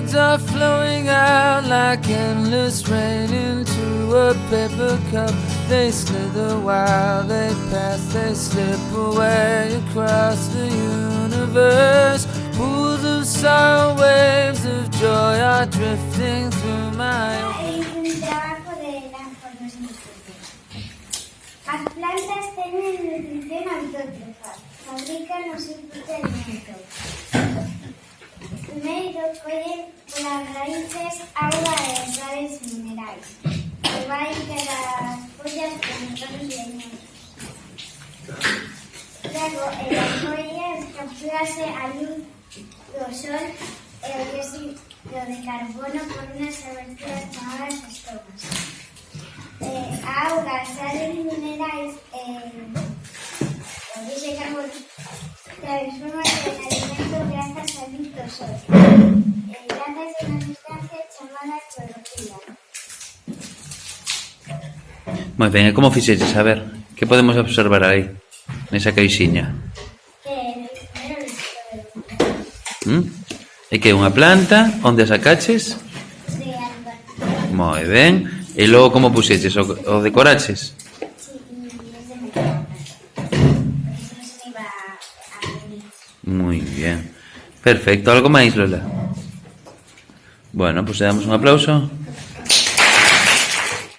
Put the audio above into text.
words are flowing out like endless rain into a paper cup. They slither while they pass, they slip away across the universe. Pools of sorrow, waves of joy are drifting through my... Un trabajo de la fotosíntesis. As plantas teñen nutrición autótrofa, fabrican o seu propio alimento. Primeiro collen polas raíces auga e sales minerais, que vai das follas con tonos leñosos. Logo, en as follas capturase a luz do sol e o dióxido de carbono por unas aberturas chamadas estomas. A auga, as sales minerais e o dióxido de carbono transformanse en alimento grazas á luz do sol. Grazas a unha sustancia chamada clorofila. Moi ben, e como fixeches? A ver, que podemos observar aí, nesa caixiña? Primeiro listo. E que é unha planta, onde a sacaches? De alba. Moi ben, e logo como puxeches, o decoraches? Sí, y es de microondas. Porque si no se me iba a venir. Moi ben, perfecto, algo máis, Lola? Bueno, pois damos un aplauso.